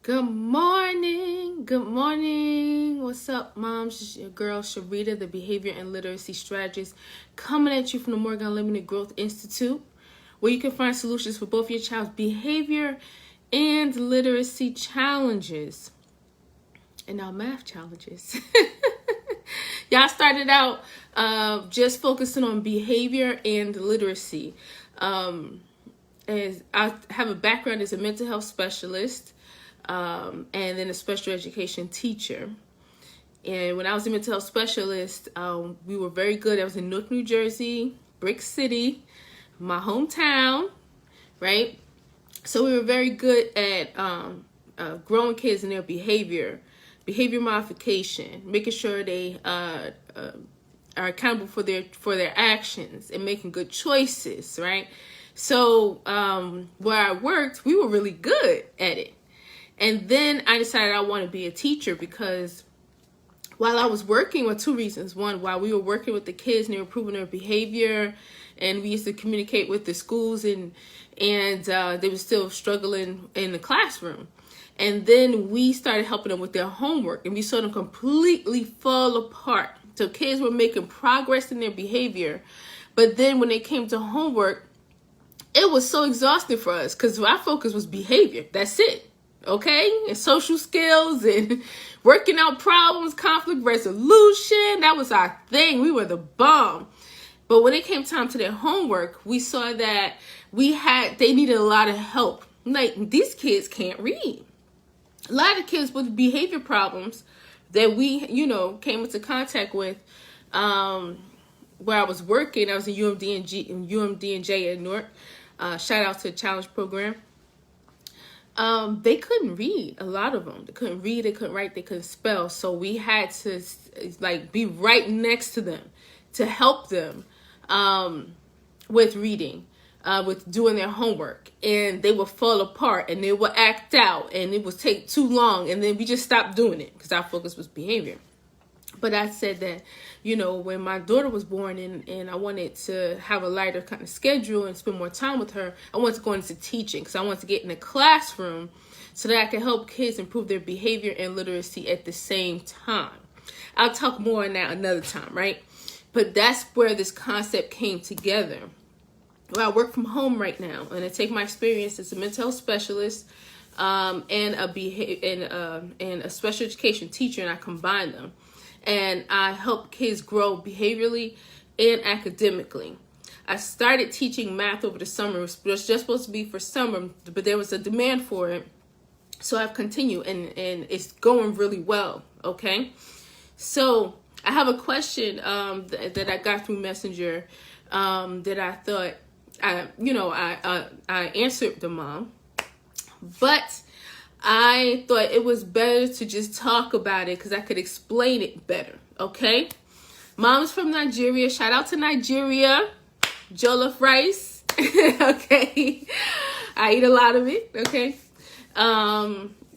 Good morning. Good morning. What's up, moms? It's your girl, Sharita, the Behavior and Literacy Strategist, coming at you from the Morgan Unlimited Growth Institute, where you can find solutions for both your child's behavior and literacy challenges. And now math challenges. Y'all started out just focusing on behavior and literacy. As I have a background as a mental health specialist, and then a special education teacher. And when I was a mental health specialist, we were very good. I was in Newark, New Jersey, Brick City, my hometown, right? So we were very good at growing kids in their behavior modification, making sure they are accountable for their actions and making good choices, right? So where I worked, we were really good at it. And then I decided I want to be a teacher because while I was working, with two reasons. One, while we were working with the kids and they were improving their behavior, and we used to communicate with the schools, and they were still struggling in the classroom. And then we started helping them with their homework, and we saw them completely fall apart. So kids were making progress in their behavior, but then when they came to homework, it was so exhausting for us because our focus was behavior. That's it. Okay, and social skills and working out problems, conflict resolution. That was our thing. We were the bomb. But when it came time to their homework, we saw that they needed a lot of help. Like, these kids can't read. A lot of kids with behavior problems that we, came into contact with, where I was working. I was in UMD&J in Newark. Shout out to the Challenge Program. They couldn't read, a lot of them. They couldn't read, they couldn't write, they couldn't spell. So we had to be right next to them to help them with reading, with doing their homework. And they would fall apart and they would act out and it would take too long. And then we just stopped doing it because our focus was behavior. But I said that, when my daughter was born and I wanted to have a lighter kind of schedule and spend more time with her, I wanted to go into teaching because I wanted to get in the classroom so that I could help kids improve their behavior and literacy at the same time. I'll talk more on that another time, right? But that's where this concept came together. Well, I work from home right now, and I take my experience as a mental health specialist and a special education teacher, and I combine them. And I help kids grow behaviorally and academically. I started teaching math over the summer. It was just supposed to be for summer, but there was a demand for it. So I've continued, and it's going really well, okay? So I have a question that I got through Messenger that I thought, I answered the mom. But I thought it was better to just talk about it because I could explain it better, okay? Mom's from Nigeria. Shout out to Nigeria. Jollof rice, okay? I eat a lot of it, okay?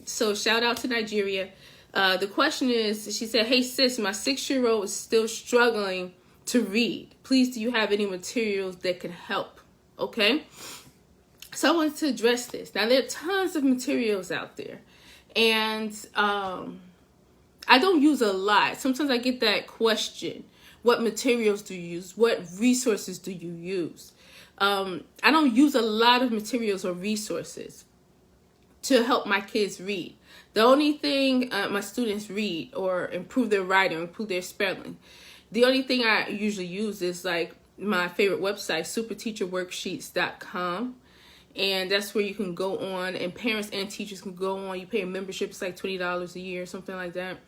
So shout out to Nigeria. The question is, she said, hey sis, my 6-year-old is still struggling to read. Please, do you have any materials that can help, okay? So I wanted to address this. Now, there are tons of materials out there, and I don't use a lot. Sometimes I get that question, what materials do you use? What resources do you use? I don't use a lot of materials or resources to help my kids read. The only thing my students read or improve their writing, improve their spelling, the only thing I usually use is like my favorite website, superteacherworksheets.com. And that's where you can go on, and parents and teachers can go on. You pay a membership, it's like $20 a year, something like that.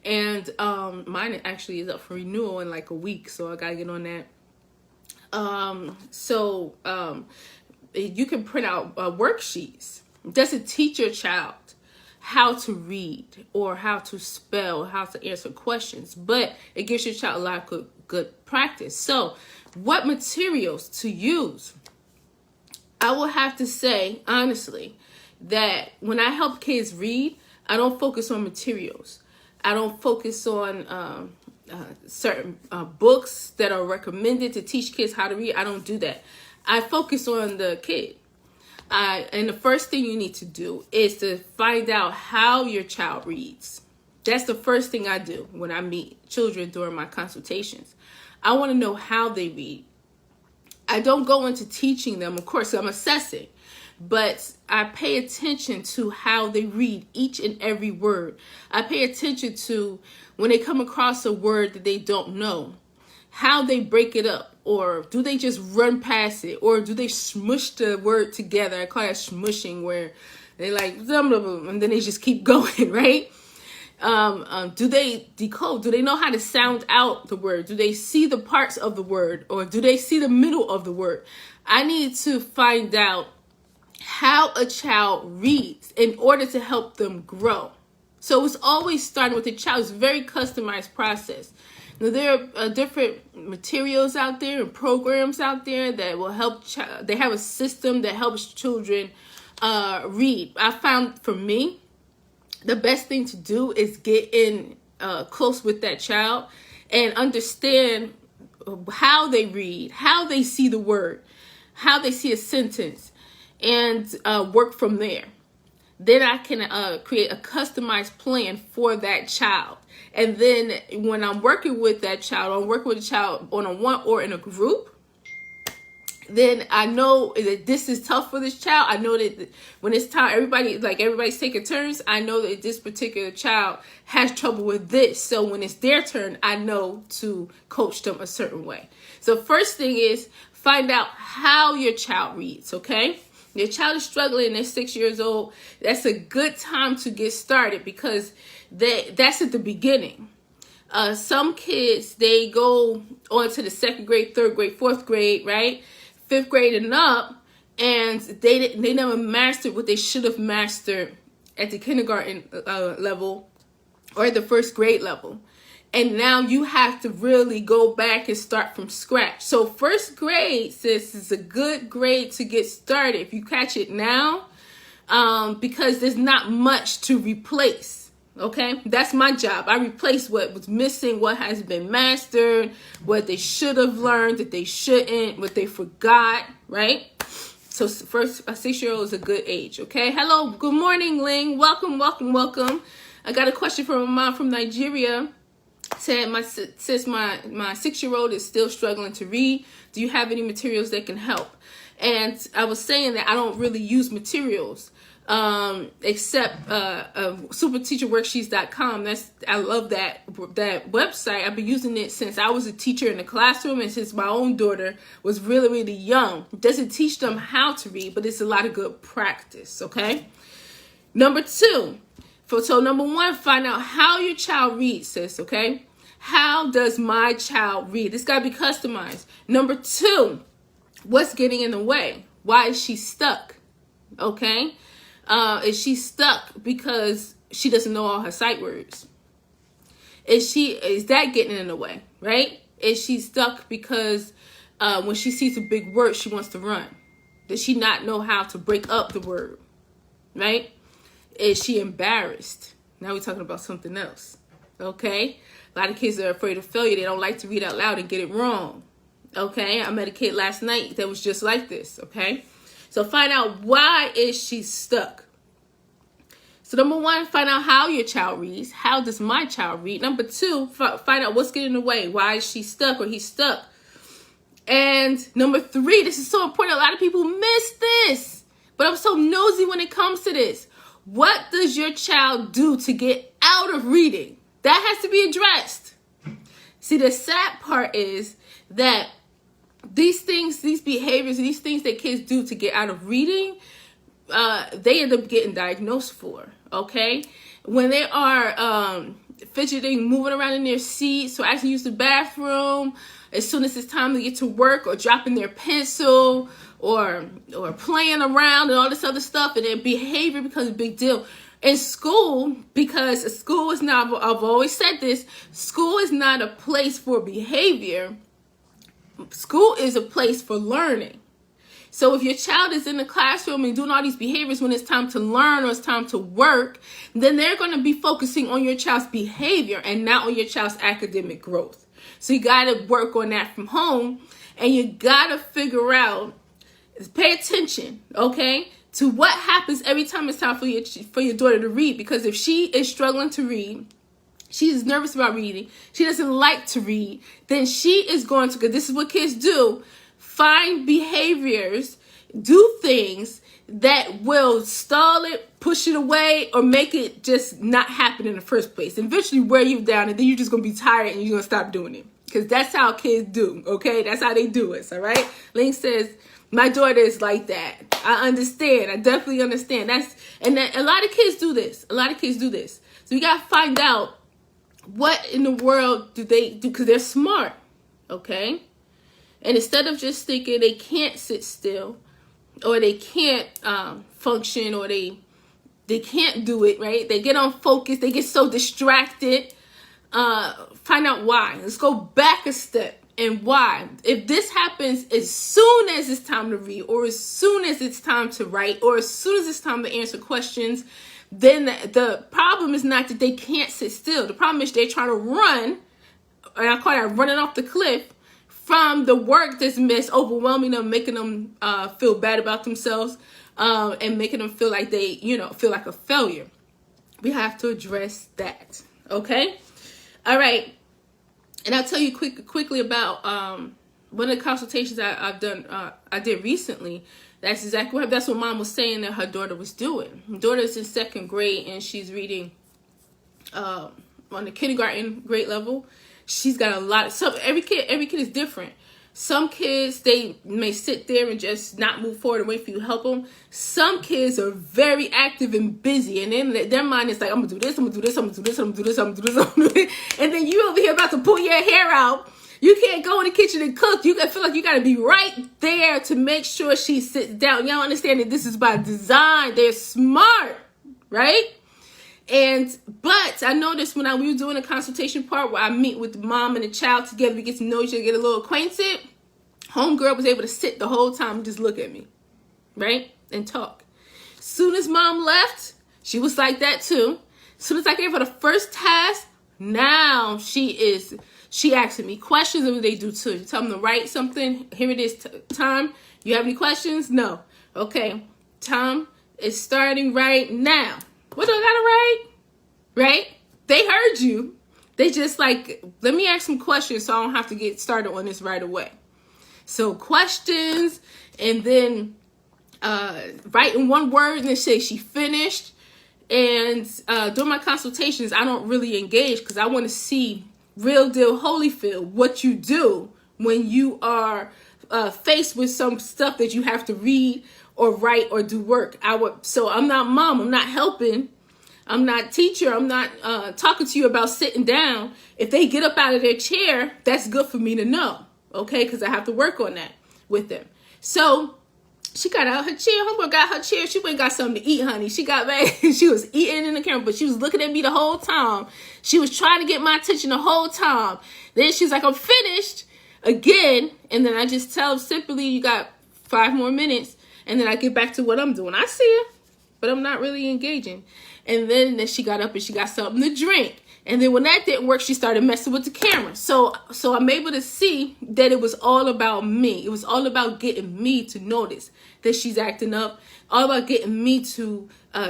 And mine actually is up for renewal in like a week, so I gotta get on that. You can print out worksheets. It doesn't teach your child how to read or how to spell, how to answer questions, but it gives your child a lot of good practice. So what materials to use? I will have to say, honestly, that when I help kids read, I don't focus on materials. I don't focus on certain books that are recommended to teach kids how to read. I don't do that. I focus on the kid. And the first thing you need to do is to find out how your child reads. That's the first thing I do when I meet children during my consultations. I want to know how they read. I don't go into teaching them, of course, I'm assessing, but I pay attention to how they read each and every word. I pay attention to when they come across a word that they don't know, how they break it up, or do they just run past it, or do they smush the word together? I call that smushing, where they like, blah, blah, blah, and then they just keep going, right? Do they decode? Do they know how to sound out the word? Do they see the parts of the word, or do they see the middle of the word? I need to find out how a child reads in order to help them grow. So it's always starting with the child. It's a very customized process. Now, there are different materials out there and programs out there that will help. They have a system that helps children read. I found, for me, the best thing to do is get in close with that child and understand how they read, how they see the word, how they see a sentence, and work from there. Then I can create a customized plan for that child. And then when I'm working with that child, I'm working with a child on a one or in a group, then I know that this is tough for this child. I know that when it's time, everybody's taking turns. I know that this particular child has trouble with this. So when it's their turn, I know to coach them a certain way. So first thing is find out how your child reads, okay? Your child is struggling, they're 6 years old. That's a good time to get started because that's at the beginning. Some kids, they go on to the 2nd grade, 3rd grade, 4th grade, right? 5th grade and up, and they never mastered what they should have mastered at the kindergarten level or at the 1st grade level. And now you have to really go back and start from scratch. So 1st grade, sis, is a good grade to get started if you catch it now, because there's not much to replace. Okay, that's my job. I replace what was missing, what has been mastered, what they should have learned, that they shouldn't, what they forgot, right? So first, a 6-year-old is a good age, okay? Hello, good morning, Ling. Welcome, welcome, welcome. I got a question from a mom from Nigeria. Said, my 6-year-old is still struggling to read. Do you have any materials that can help? And I was saying that I don't really use materials. Except superteacherworksheets.com. I love that website. I've been using it since I was a teacher in the classroom and since my own daughter was really, really young. It doesn't teach them how to read, but it's a lot of good practice, okay? Number 2. So number 1, find out how your child reads, sis, okay? How does my child read? It's got to be customized. Number 2, what's getting in the way? Why is she stuck? Okay? Is she stuck because she doesn't know all her sight words? Is that getting in the way, right? Is she stuck because when she sees a big word, she wants to run? Does she not know how to break up the word, right? Is she embarrassed? Now we're talking about something else, okay? A lot of kids are afraid of failure. They don't like to read out loud and get it wrong, okay? I met a kid last night that was just like this, okay? So find out, why is she stuck? So number 1, find out how your child reads. How does my child read? Number 2, find out what's getting in the way. Why is she stuck or he's stuck? And number 3, this is so important. A lot of people miss this, but I'm so nosy when it comes to this. What does your child do to get out of reading? That has to be addressed. See, the sad part is that these things, these behaviors, these things that kids do to get out of reading, they end up getting diagnosed for, okay? When they are fidgeting, moving around in their seat, so actually use the bathroom, as soon as it's time to get to work, or dropping their pencil, or playing around and all this other stuff, and their behavior becomes a big deal. In school, because school is not, I've always said this, school is not a place for behavior. School is a place for learning. So if your child is in the classroom and doing all these behaviors when it's time to learn or it's time to work, then they're going to be focusing on your child's behavior and not on your child's academic growth. So you got to work on that from home, and you got to figure out, pay attention, okay? to what happens every time it's time for your daughter to read. Because if she is struggling to read, she's nervous about reading, she doesn't like to read, then she is going to, because this is what kids do, find behaviors, do things that will stall it, push it away, or make it just not happen in the first place. And eventually wear you down, and then you're just going to be tired and you're going to stop doing it. Because that's how kids do, okay? That's how they do it, all right? Link says, my daughter is like that. I understand. I definitely understand. And a lot of kids do this. A lot of kids do this. So we got to find out what in the world do they do, because they're smart, okay? And instead of just thinking they can't sit still, or they can't function, or they can't do it, right? They get unfocused. They get so distracted. Find out why. Let's go back a step. And why? If this happens as soon as it's time to read, or as soon as it's time to write, or as soon as it's time to answer questions, then the problem is not that they can't sit still. The problem is they're trying to run, and I call that running off the cliff, from the work that's overwhelming them, making them feel bad about themselves, and making them feel like they, feel like a failure. We have to address that, okay? All right. And I'll tell you quickly about one of the consultations I've done. I did recently. That's exactly what Mom was saying that her daughter was doing. Her daughter's in 2nd grade, and she's reading on the kindergarten grade level. She's got a lot of every kid is different. Some kids, they may sit there and just not move forward and wait for you to help them. Some kids are very active and busy, and then their mind is like, I'm gonna do this, I'm gonna do this, I'm gonna do this, I'm gonna do this, I'm gonna do this, I'm gonna do this. And then you over here about to pull your hair out. You can't go in the kitchen and cook. You feel like you gotta be right there to make sure she sits down. Y'all understand that this is by design. They're smart, right? But I noticed when we were doing a consultation part where I meet with the mom and the child together, we get to know each other, get a little acquainted. Homegirl was able to sit the whole time and just look at me, right? And talk. Soon as Mom left, she was like that too. Soon as I gave her the first task, now she asking me questions, and what they do too. You tell them to write something. Here it is, Tom. You have any questions? No. Okay. Tom, it's starting right now. What do I gotta write? Right? They heard you. They just like, let me ask some questions so I don't have to get started on this right away. So questions, and then writing one word and then say she finished. And during my consultations, I don't really engage because I want to see real deal Holyfield, what you do when you are faced with some stuff that you have to read or write or do work. So I'm not mom, I'm not helping, I'm not teacher, I'm not talking to you about sitting down. If they get up out of their chair, that's good for me to know, okay? Because I have to work on that with them. So she got out her chair. Homegirl got her chair. She went and got something to eat, honey. She got back. She was eating in the camera, but she was looking at me the whole time. She was trying to get my attention the whole time. Then she's like, I'm finished again. And then I just tell her simply, you got 5 more minutes. And then I get back to what I'm doing. I see her, but I'm not really engaging. And then she got up and she got something to drink. And then when that didn't work, she started messing with the camera. So I'm able to see that it was all about me. It was all about getting me to notice that she's acting up. All about getting me to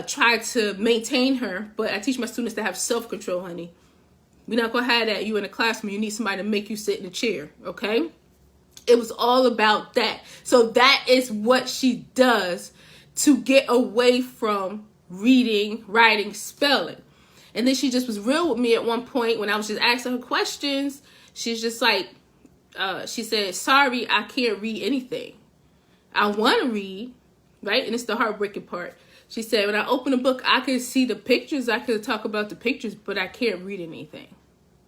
try to maintain her. But I teach my students to have self-control, honey. We're not going to have that. You in a classroom, you need somebody to make you sit in a chair, okay? It was all about that. So that is what she does to get away from reading, writing, spelling. And then she just was real with me at one point when I was just asking her questions. She's just like, she said, sorry, I can't read anything. I want to read, right? And it's the heartbreaking part. She said, when I open a book, I can see the pictures. I could talk about the pictures, but I can't read anything,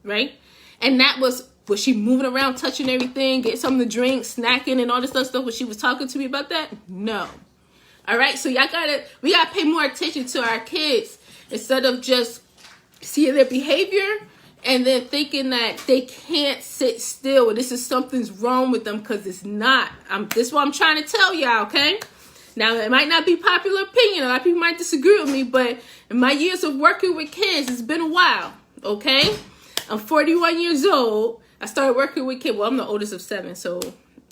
right? And that was she moving around, touching everything, getting something to drink, snacking, and all this other stuff when she was talking to me about that? No. All right, so we gotta pay more attention to our kids instead of just seeing their behavior and then thinking that they can't sit still or something's wrong with them, because it's not. This is what I'm trying to tell y'all, okay? Now, it might not be popular opinion. A lot of people might disagree with me, but in my years of working with kids, it's been a while, okay? I'm 41 years old. I started working with kids. Well, I'm the oldest of 7, so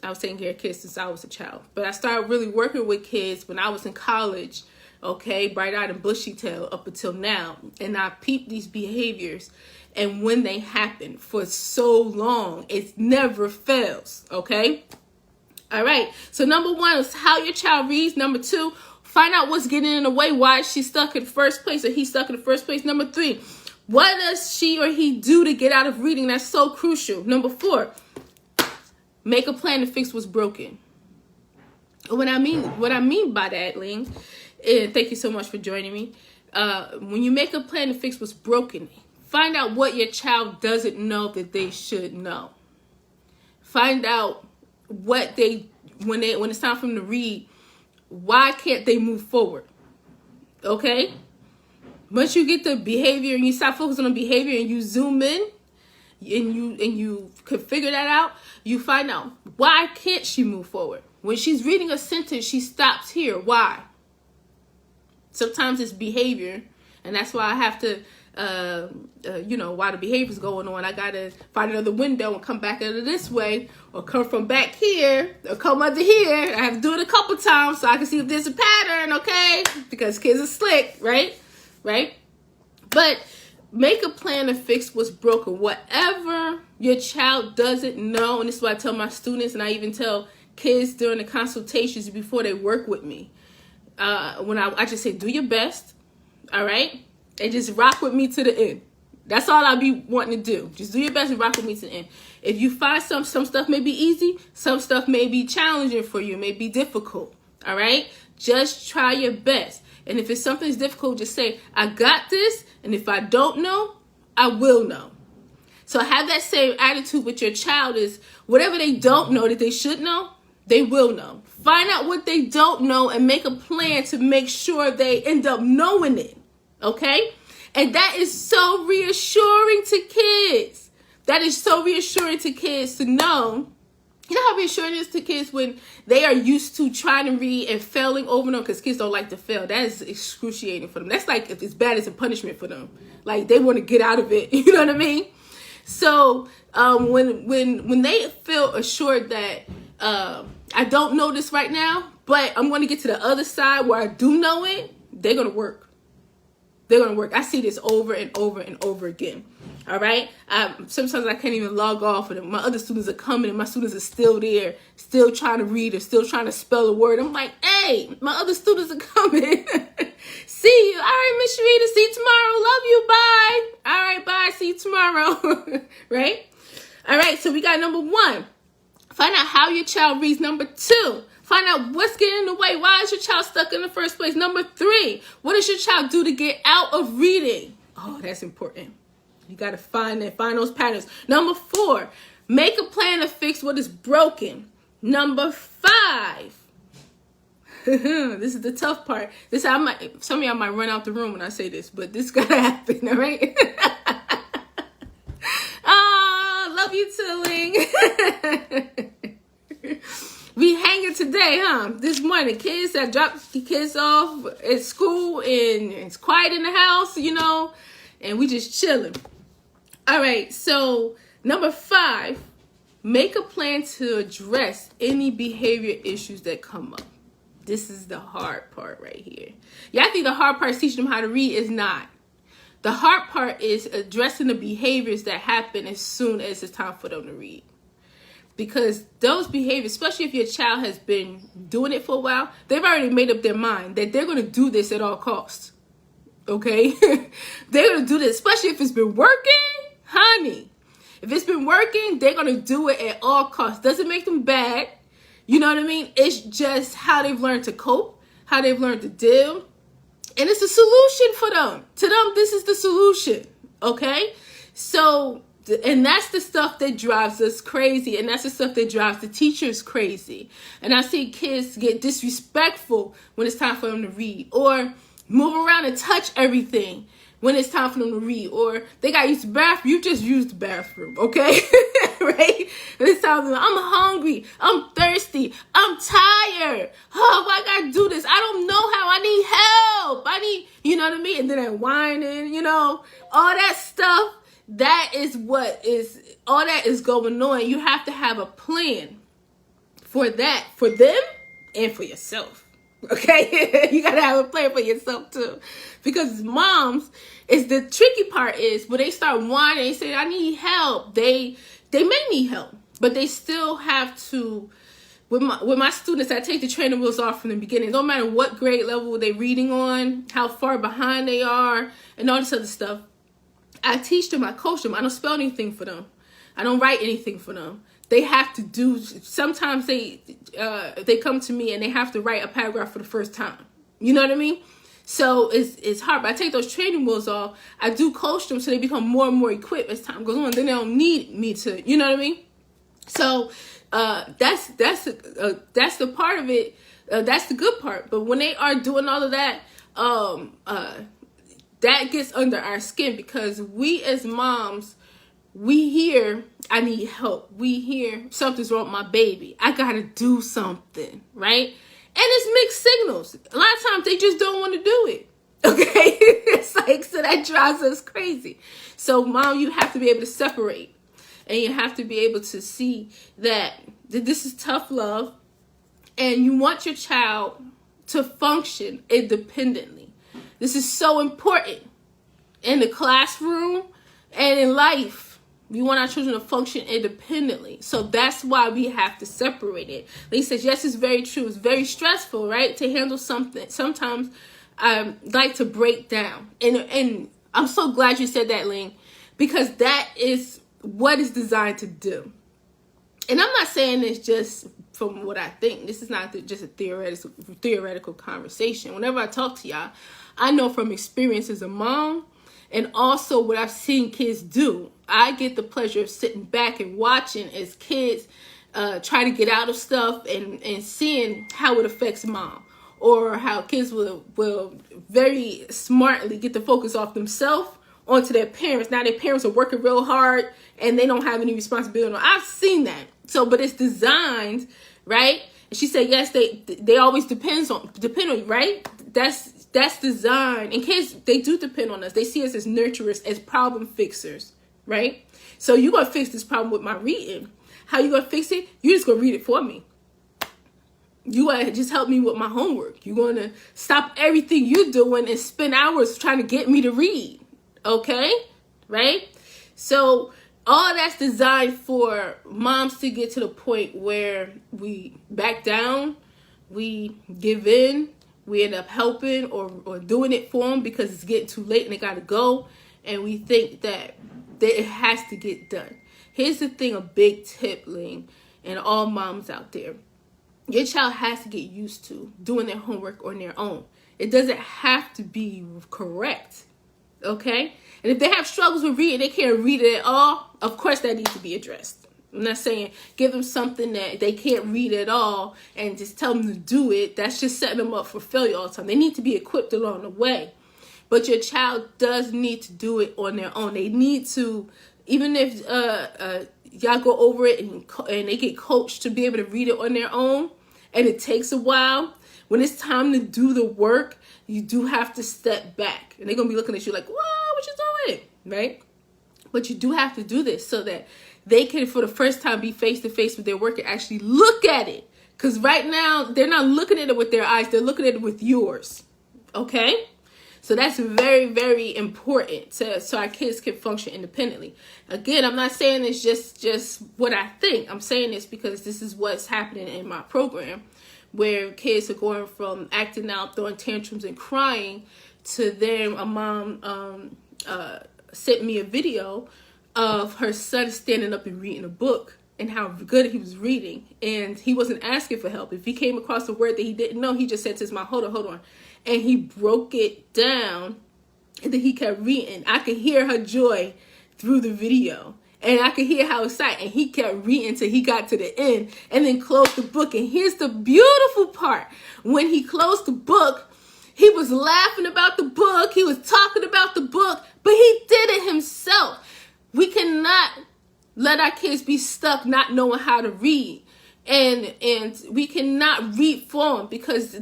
I was taking care of kids since I was a child. But I started really working with kids when I was in college, okay, bright-eyed and bushy-tailed up until now. And I peeped these behaviors. And when they happen for so long, it never fails, okay? All right. So number 1 is how your child reads. Number 2, find out what's getting in the way. Why is she stuck in the first place or he's stuck in the first place? Number 3, what does she or he do to get out of reading? That's so crucial. Number 4, make a plan to fix what's broken. What I mean by that, Ling, and thank you so much for joining me. When you make a plan to fix what's broken, find out what your child doesn't know that they should know. Find out what when it's time for them to read, why can't they move forward? Okay? Once you get the behavior and you stop focusing on behavior and you zoom in and you can figure that out, you find out why can't she move forward? When she's reading a sentence, she stops here. Why? Sometimes it's behavior, and that's why I have to while the behavior's going on, I gotta find another window and come back out of this way, or come from back here, or come under here. I have to do it a couple times so I can see if there's a pattern, okay? Because kids are slick, right? But make a plan to fix what's broken. Whatever your child doesn't know, and this is what I tell my students, and I even tell kids during the consultations before they work with me. When I just say, do your best, all right? And just rock with me to the end. That's all I'll be wanting to do. Just do your best and rock with me to the end. If you find some stuff may be easy, some stuff may be challenging for you, may be difficult. All right? Just try your best. And if it's something's difficult, just say, I got this. And if I don't know, I will know. So have that same attitude with your child is whatever they don't know that they should know, they will know. Find out what they don't know and make a plan to make sure they end up knowing it. Okay? And that is so reassuring to kids. That is so reassuring to kids to know. You know how reassuring it is to kids when they are used to trying to read and failing over and over, because kids don't like to fail. That is excruciating for them. That's like if it's bad as a punishment for them. Like they want to get out of it. You know what I mean? So when they feel assured that I don't know this right now, but I'm going to get to the other side where I do know it, they're going to work. They're going to work. I see this over and over and over again. All right. Sometimes I can't even log off, and my other students are coming, and my students are still there, still trying to read or still trying to spell a word. I'm like, hey, my other students are coming. See you. All right, Miss Sharita. See you tomorrow. Love you. Bye. All right. Bye. See you tomorrow. Right. All right. So we got number 1. Find out how your child reads. Number 2. Find out what's getting in the way. Why is your child stuck in the first place? Number 3, what does your child do to get out of reading? Oh, that's important. You got to find those patterns. Number 4, make a plan to fix what is broken. Number 5, this is the tough part. Some of y'all might run out the room when I say this, but this got to happen, all right? Oh, love you too, Ling. We hanging today, huh? This morning, kids that dropped the kids off at school, and it's quiet in the house, and we just chilling. All right, so number 5, make a plan to address any behavior issues that come up. This is the hard part right here. Yeah, I think the hard part is teaching them how to read. Is not. The hard part is addressing the behaviors that happen as soon as it's time for them to read. Because those behaviors, especially if your child has been doing it for a while, they've already made up their mind that they're going to do this at all costs. Okay? They're going to do this, especially if it's been working, honey. If it's been working, they're going to do it at all costs. Doesn't make them bad. You know what I mean? It's just how they've learned to cope, how they've learned to deal. And it's a solution for them. To them, this is the solution. Okay? So, and that's the stuff that drives us crazy. And that's the stuff that drives the teachers crazy. And I see kids get disrespectful when it's time for them to read. Or move around and touch everything when it's time for them to read. Or they got used to the bathroom. You just used the bathroom, okay? Right? And it's time for them, I'm hungry. I'm thirsty. I'm tired. Oh, why I gotta do this? I don't know how. I need help. You know what I mean? And then they're whining, all that stuff. That is all that is going on. You have to have a plan. for that, for them and for yourself. Okay, you gotta have a plan for yourself too, because moms, is the tricky part is when they start whining, they say I need help. They may need help, but they still have to. With my students, I take the training wheels off from the beginning. No matter what grade level they're reading on, how far behind they are, and all this other stuff. I teach them, I coach them. I don't spell anything for them. I don't write anything for them. They have to do, sometimes they come to me and they have to write a paragraph for the first time. You know what I mean? So it's hard. But I take those training wheels off. I do coach them so they become more and more equipped as time goes on. Then they don't need me to, you know what I mean? So that's the part of it. That's the good part. But when they are doing all of that, that gets under our skin, because we as moms, we hear, I need help. We hear something's wrong with my baby. I gotta do something, right? And it's mixed signals. A lot of times they just don't want to do it. Okay? It's like, so that drives us crazy. So mom, you have to be able to separate. And you have to be able to see that this is tough love. And you want your child to function independently. This is so important in the classroom and in life. We want our children to function independently. So that's why we have to separate it. Lee says, yes, it's very true. It's very stressful, right? To handle something. Sometimes I like to break down. And I'm so glad you said that, Ling, because that is what it's designed to do. And I'm not saying this just from what I think. This is not just a theoretical conversation. Whenever I talk to y'all, I know from experience as a mom and also what I've seen kids do. I get the pleasure of sitting back and watching as kids try to get out of stuff and seeing how it affects mom, or how kids will very smartly get the focus off themselves onto their parents. Now their parents are working real hard and they don't have any responsibility. I've seen that. So, but it's designed, right? And she said, yes, they always depend on you, right? That's designed. And kids, they do depend on us. They see us as nurturers, as problem fixers, right? So you're going to fix this problem with my reading. How you going to fix it? You're just going to read it for me. You going to just help me with my homework. You're going to stop everything you're doing and spend hours trying to get me to read. Okay? Right? So all that's designed for moms to get to the point where we back down, we give in, we end up helping or doing it for them because it's getting too late and they got to go. And we think that it has to get done. Here's the thing, a big tip, Ling, and all moms out there. Your child has to get used to doing their homework on their own. It doesn't have to be correct, okay? And if they have struggles with reading, they can't read it at all, of course that needs to be addressed. I'm not saying give them something that they can't read at all and just tell them to do it. That's just setting them up for failure all the time. They need to be equipped along the way. But your child does need to do it on their own. They need to, even if y'all go over it and they get coached to be able to read it on their own, and it takes a while, when it's time to do the work, you do have to step back. And they're going to be looking at you like, whoa, what you doing? Right? But you do have to do this so that they can, for the first time, be face-to-face with their work and actually look at it. Because right now, they're not looking at it with their eyes. They're looking at it with yours. Okay? So that's very, very important so our kids can function independently. Again, I'm not saying it's just what I think. I'm saying this because this is what's happening in my program, where kids are going from acting out, throwing tantrums and crying, to then a mom sent me a video of her son standing up and reading a book and how good he was reading. And he wasn't asking for help. If he came across a word that he didn't know, he just said to his mom, hold on. And he broke it down, and then he kept reading. I could hear her joy through the video, and I could hear how excited. And he kept reading till he got to the end, and then closed the book. And here's the beautiful part: when he closed the book, he was laughing about the book. He was talking about the book, but he did it himself. We cannot let our kids be stuck not knowing how to read. And we cannot read for them, because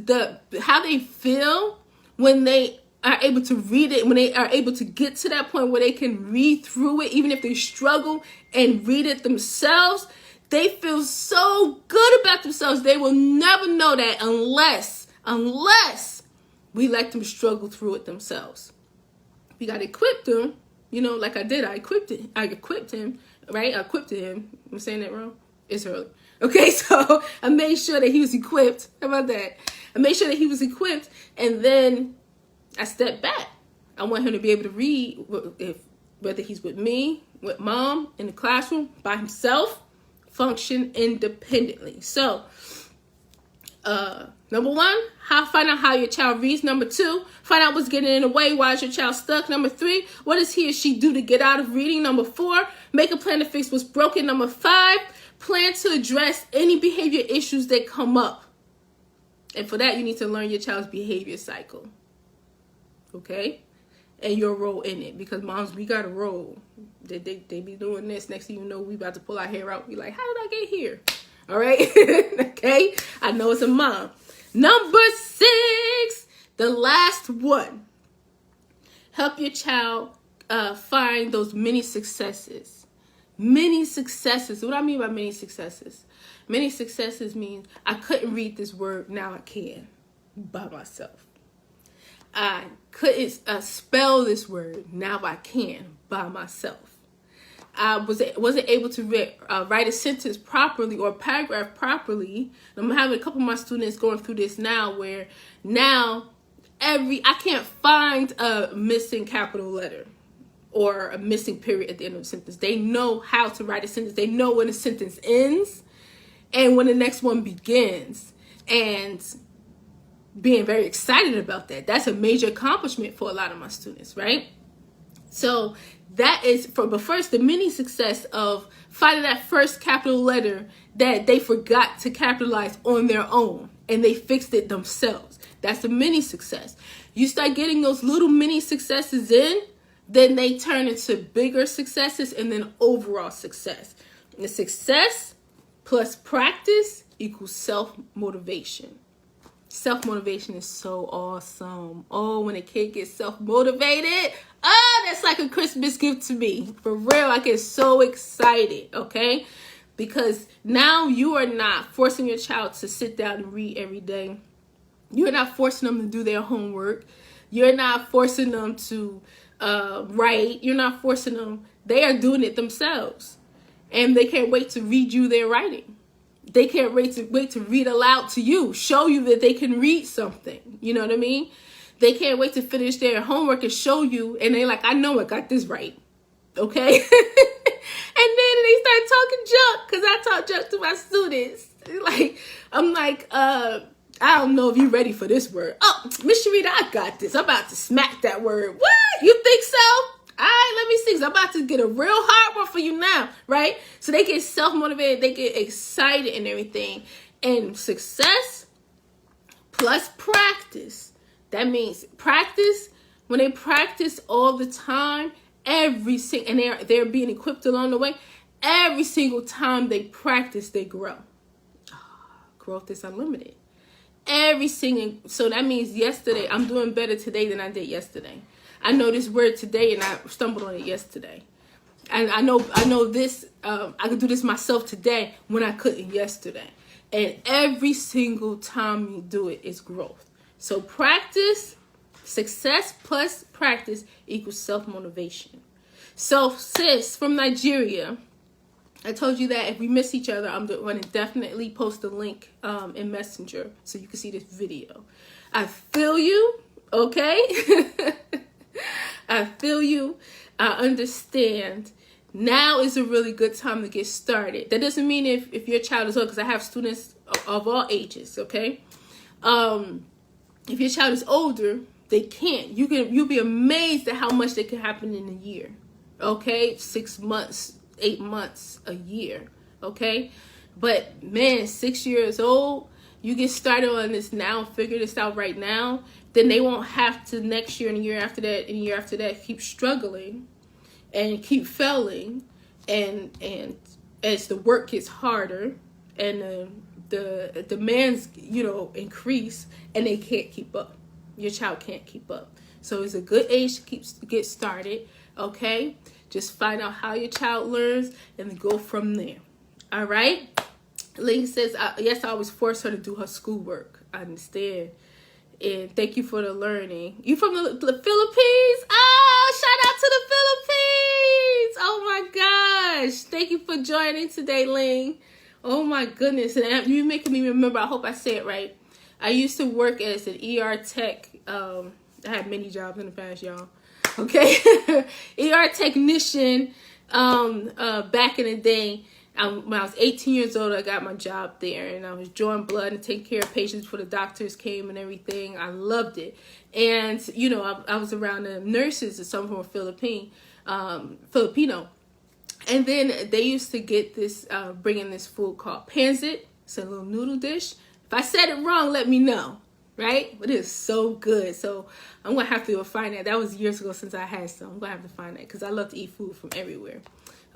how they feel when they are able to read it, when they are able to get to that point where they can read through it, even if they struggle and read it themselves, They feel so good about themselves. They will never know that unless we let them struggle through it themselves. We got to equip them, like I did. I equipped him, right? I equipped him. I'm saying that wrong? It's early. Okay, so I made sure that he was equipped. How about that? I made sure that he was equipped, and then I stepped back. I want him to be able to read, whether he's with me, with mom, in the classroom, by himself, function independently. So, number one, find out how your child reads. Number two, find out what's getting in the way. Why is your child stuck? Number three, what does he or she do to get out of reading? Number four, make a plan to fix what's broken. Number five, plan to address any behavior issues that come up. And for that, you need to learn your child's behavior cycle. Okay? And your role in it. Because moms, we got a role. They be doing this. Next thing you know, we about to pull our hair out. We like, how did I get here? All right? Okay? I know it's a mom. Number 6, the last one. Help your child find those mini successes. Many successes. What I mean by many successes? Many successes means I couldn't read this word. Now I can by myself. I couldn't spell this word. Now I can by myself. I wasn't able to write a sentence properly or a paragraph properly. I'm having a couple of my students going through this now, where now I can't find a missing capital letter or a missing period at the end of a sentence. They know how to write a sentence. They know when a sentence ends and when the next one begins. And being very excited about that. That's a major accomplishment for a lot of my students, right? So that is but first, the mini success of finding that first capital letter that they forgot to capitalize on their own and they fixed it themselves. That's a mini success. You start getting those little mini successes in, then they turn into bigger successes and then overall success. And the success plus practice equals self-motivation. Self-motivation is so awesome. Oh, when a kid gets self-motivated, that's like a Christmas gift to me. For real, I get so excited, okay? Because now you are not forcing your child to sit down and read every day. You're not forcing them to do their homework. You're not forcing them to write. You're not forcing them. They are doing it themselves. And they can't wait to read you their writing. They can't wait to read aloud to you, show you that they can read something. You know what I mean? They can't wait to finish their homework and show you, and they're like, I know I got this right. Okay? And then they start talking junk, because I talk junk to my students. I'm like, I don't know if you're ready for this word. Oh, Miss Sharita, I got this. I'm about to smack that word. What? You think so? All right, let me see. 'Cause I'm about to get a real hard one for you now, right? So they get self-motivated. They get excited and everything. And success plus practice. That means practice. When they practice all the time, and they're being equipped along the way, every single time they practice, they grow. Growth is unlimited. So that means yesterday, I'm doing better today than I did yesterday. I know this word today and I stumbled on it yesterday. And I know this, I could do this myself today when I couldn't yesterday. And every single time you do it, it's growth. So practice, success plus practice equals self-motivation. So sis from Nigeria, I told you that if we miss each other, I'm going to definitely post a link in Messenger so you can see this video. I feel you, okay? I feel you. I understand. Now is a really good time to get started. That doesn't mean if your child is old, because I have students of all ages, okay? If your child is older, they can't. You'll be amazed at how much that can happen in a year, okay? 6 months, 8 months, a year, okay? But man, 6 years old, you get started on this now, figure this out right now, then they won't have to next year and the year after that and the year after that keep struggling and keep failing, and as the work gets harder and the demands increase and they can't keep up. Your child can't keep up. So it's a good age to get started, okay? Just find out how your child learns and go from there. All right. Ling says, yes, I always force her to do her schoolwork. I understand. And thank you for the learning. You from the Philippines? Oh, shout out to the Philippines. Oh my gosh. Thank you for joining today, Ling. Oh my goodness. And you're making me remember, I hope I say it right. I used to work as an ER tech. I had many jobs in the past, y'all. Okay. ER technician back in the day. When I was 18 years old, I got my job there, and I was drawing blood and taking care of patients before the doctors came and everything. I loved it. And, you know, I was around the nurses, and some of them were Filipino. And then they used to get this, bring in this food called pancit. It's a little noodle dish. If I said it wrong, let me know, right? But it is so good. So I'm going to have to go find that. That was years ago since I had some. I'm going to have to find that because I love to eat food from everywhere.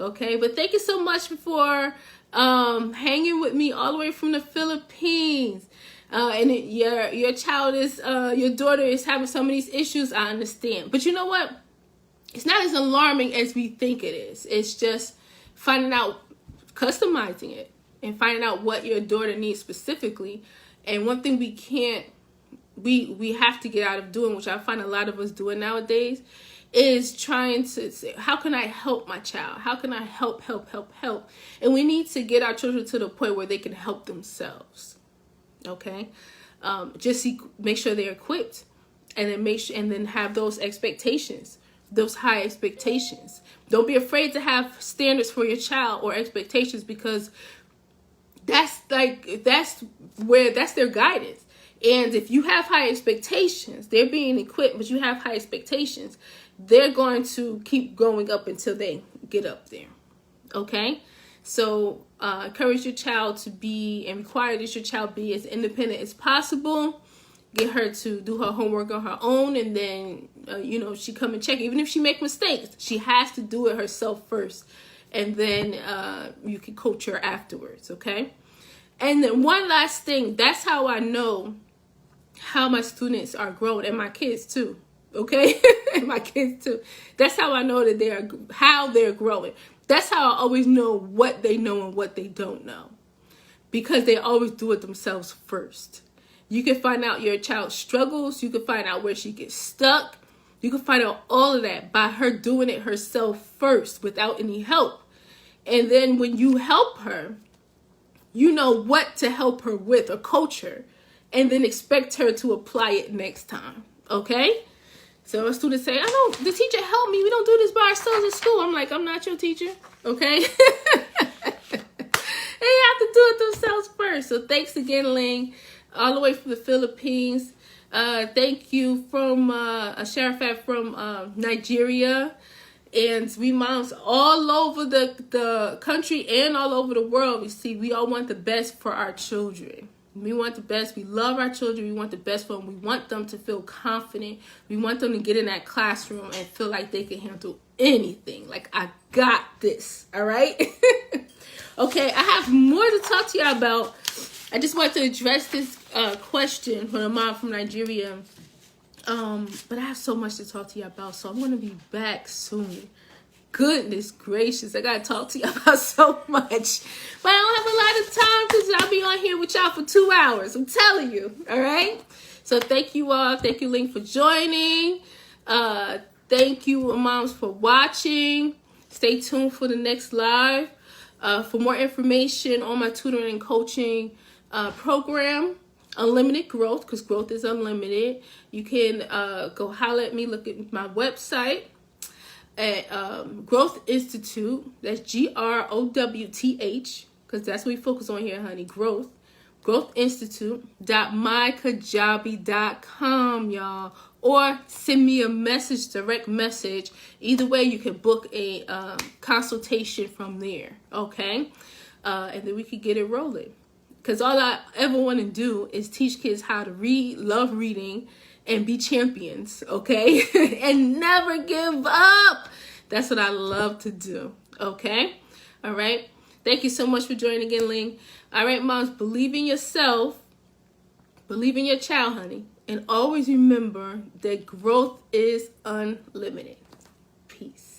Okay, but thank you so much for hanging with me all the way from the Philippines. And your child is, your daughter is having some of these issues, I understand. But you know what? It's not as alarming as we think it is. It's just finding out, customizing it, and finding out what your daughter needs specifically. And one thing we have to get out of doing, which I find a lot of us doing nowadays, is trying to say, how can I help my child? How can I help? And we need to get our children to the point where they can help themselves. Okay? Just make sure they're equipped, and then have those expectations, those high expectations. Don't be afraid to have standards for your child or expectations, because that's their guidance. And if you have high expectations, they're being equipped, but you have high expectations, they're going to keep going up until they get up there. Okay? So encourage your child to be, and require that your child be as independent as possible. Get her to do her homework on her own, and then, she come and check. Even if she make mistakes, she has to do it herself first. And then you can coach her afterwards, okay? And then one last thing, that's how I know how my students are growing, and my kids too, okay? My kids too. That's how I know that how they're growing. That's how I always know what they know and what they don't know, because they always do it themselves first. You can find out your child's struggles. You can find out where she gets stuck. You can find out all of that by her doing it herself first without any help. And then when you help her, you know what to help her with or coach her, and then expect her to apply it next time. Okay? So a student say, the teacher helped me. We don't do this by ourselves at school. I'm like, I'm not your teacher. Okay? They have to do it themselves first. So thanks again, Ling, all the way from the Philippines. Thank you from Sharafat from Nigeria. And we moms all over the country and all over the world. We all want the best for our children. We want the best. We love our children. We want the best for them. We want them to feel confident. We want them to get in that classroom and feel like they can handle anything. Like, I got this. All right? Okay, I have more to talk to you about. I just want to address this question from a mom from Nigeria. But I have so much to talk to you about, so I'm going to be back soon. Goodness gracious, I got to talk to you about so much. But I don't have a lot of time because I'll be on here with y'all for 2 hours. I'm telling you, all right? So thank you all. Thank you, Ling, for joining. Thank you, moms, for watching. Stay tuned for the next live. For more information on my tutoring and coaching program, Unlimited Growth, because growth is unlimited, you can go holler at me. Look at my website at Growth Institute. That's GROWTH, because that's what we focus on here, honey. growthinstitute.mykajabi.com, y'all. Or send me a message, direct message. Either way, you can book a consultation from there, okay? And then we can get it rolling. Because all I ever want to do is teach kids how to read, love reading, and be champions, okay? And never give up. That's what I love to do, okay? All right? Thank you so much for joining again, Ling. All right, moms, believe in yourself. Believe in your child, honey. And always remember that growth is unlimited. Peace.